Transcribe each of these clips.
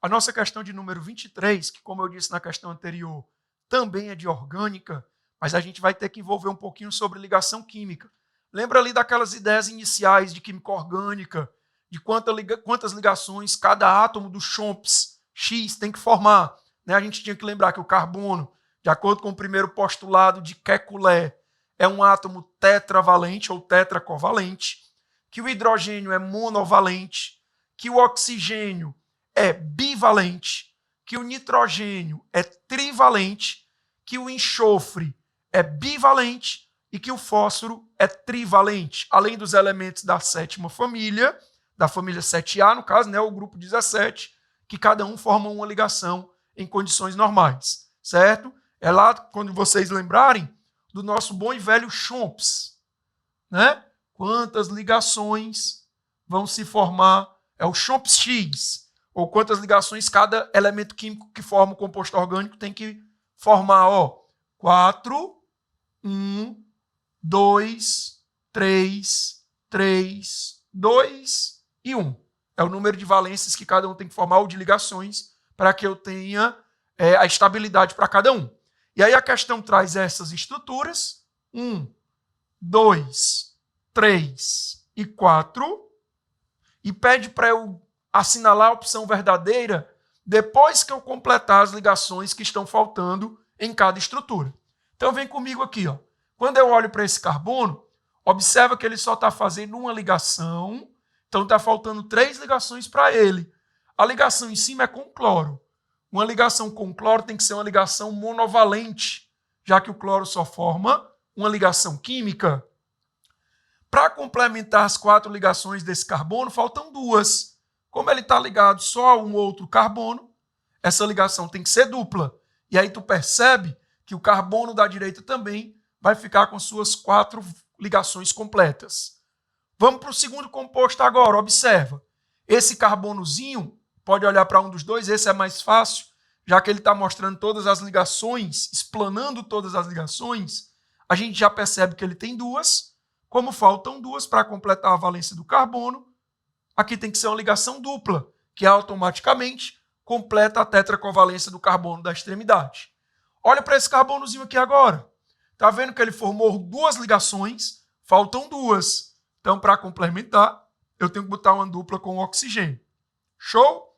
A nossa questão de número 23, que como eu disse na questão anterior, também é de orgânica, mas a gente vai ter que envolver um pouquinho sobre ligação química. Lembra ali daquelas ideias iniciais de química orgânica, de quantas ligações cada átomo do Chomps X tem que formar. Né? A gente tinha que lembrar que o carbono, de acordo com o primeiro postulado de Kekulé, é um átomo tetravalente ou tetracovalente, que o hidrogênio é monovalente, que o oxigênio é bivalente, que o nitrogênio é trivalente, que o enxofre é bivalente e que o fósforo é trivalente, além dos elementos da sétima família, da família 7A, no caso, né, o grupo 17, que cada um forma uma ligação em condições normais, certo? É lá, quando vocês lembrarem, do nosso bom e velho Chomps, né? Quantas ligações vão se formar, é o Chomps X, ou quantas ligações cada elemento químico que forma o composto orgânico tem que formar, ó, 4, 1, 2, 3, 3, 2 e 1. É o número de valências que cada um tem que formar, ou de ligações, para que eu tenha a estabilidade para cada um. E aí a questão traz essas estruturas, 1, 2, 3 e 4, e pede para eu assinalar a opção verdadeira depois que eu completar as ligações que estão faltando em cada estrutura. Então vem comigo aqui, ó. Quando eu olho para esse carbono, observa que ele só está fazendo uma ligação, então está faltando 3 ligações para ele. A ligação em cima é com cloro. Uma ligação com cloro tem que ser uma ligação monovalente, já que o cloro só forma uma ligação química. Para complementar as 4 ligações desse carbono, faltam 2. Como ele está ligado só a um outro carbono, essa ligação tem que ser dupla. E aí tu percebe que o carbono da direita também vai ficar com suas 4 ligações completas. Vamos para o segundo composto agora, observa. Esse carbonozinho, pode olhar para um dos dois, esse é mais fácil, já que ele está mostrando todas as ligações, explanando todas as ligações, a gente já percebe que ele tem 2. Como faltam 2 para completar a valência do carbono, aqui tem que ser uma ligação dupla, que automaticamente completa a tetracovalência do carbono da extremidade. Olha para esse carbonozinho aqui agora. Está vendo que ele formou 2 ligações, faltam 2. Então, para complementar, eu tenho que botar uma dupla com o oxigênio. Show?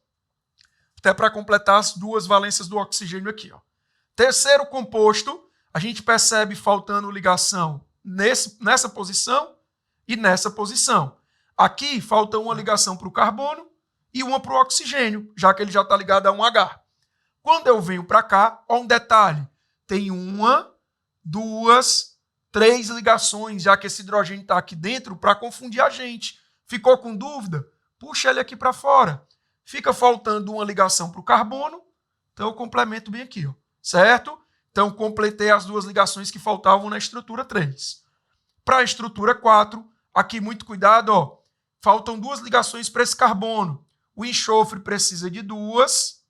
Até para completar as 2 valências do oxigênio aqui. Ó. Terceiro composto, a gente percebe faltando ligação nessa posição e nessa posição. Aqui falta uma ligação para o carbono e uma para o oxigênio, já que ele já está ligado a um H. Quando eu venho para cá, ó um detalhe, tem 1, 2, 3 ligações, já que esse hidrogênio está aqui dentro para confundir a gente. Ficou com dúvida? Puxa ele aqui para fora. Fica faltando uma ligação para o carbono, então eu complemento bem aqui, ó, certo? Então completei as 2 ligações que faltavam na estrutura 3. Para a estrutura 4, aqui muito cuidado, ó, faltam 2 ligações para esse carbono. O enxofre precisa de 2,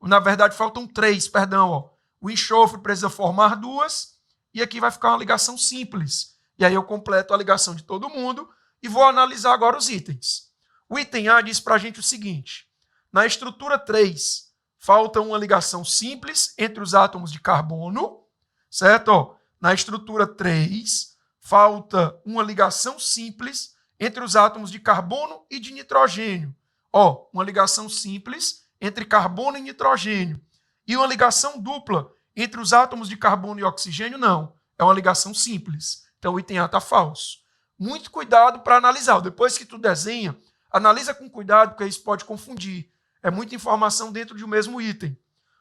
na verdade faltam 3, perdão, ó. O enxofre precisa formar 2, e aqui vai ficar uma ligação simples. E aí eu completo a ligação de todo mundo e vou analisar agora os itens. O item A diz para a gente o seguinte, na estrutura 3, falta uma ligação simples entre os átomos de carbono, certo? Ó, na estrutura 3, falta uma ligação simples entre os átomos de carbono e de nitrogênio. Ó, uma ligação simples entre carbono e nitrogênio. E uma ligação dupla entre os átomos de carbono e oxigênio, não. É uma ligação simples. Então o item A está falso. Muito cuidado para analisar. Depois que tu desenha, analisa com cuidado, porque isso pode confundir. É muita informação dentro de um mesmo item.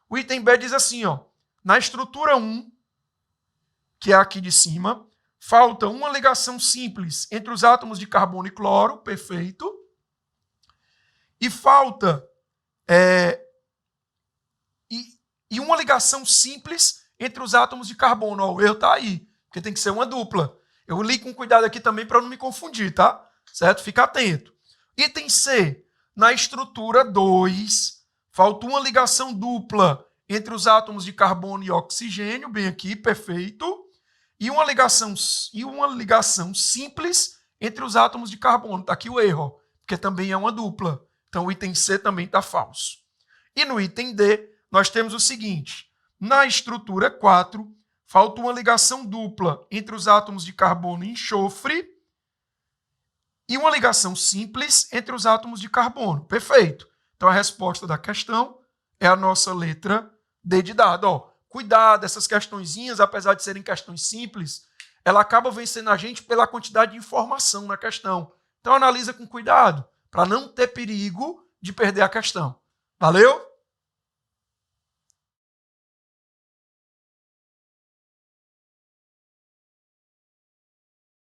O item B diz assim, ó, na estrutura 1, que é aqui de cima, falta uma ligação simples entre os átomos de carbono e cloro, perfeito. E falta e uma ligação simples entre os átomos de carbono. Ó, o erro está aí, porque tem que ser uma dupla. Eu li com cuidado aqui também para não me confundir, tá? Certo? Fica atento. Item C, na estrutura 2, falta uma ligação dupla entre os átomos de carbono e oxigênio, bem aqui, perfeito. E uma ligação simples entre os átomos de carbono. Está aqui o erro, ó, porque também é uma dupla. Então o item C também está falso. E no item D, nós temos o seguinte: na estrutura 4, falta uma ligação dupla entre os átomos de carbono e enxofre e uma ligação simples entre os átomos de carbono. Perfeito. Então a resposta da questão é a nossa letra D de dado. Ó, cuidado, essas questõezinhas, apesar de serem questões simples, ela acaba vencendo a gente pela quantidade de informação na questão. Então analisa com cuidado, para não ter perigo de perder a questão. Valeu?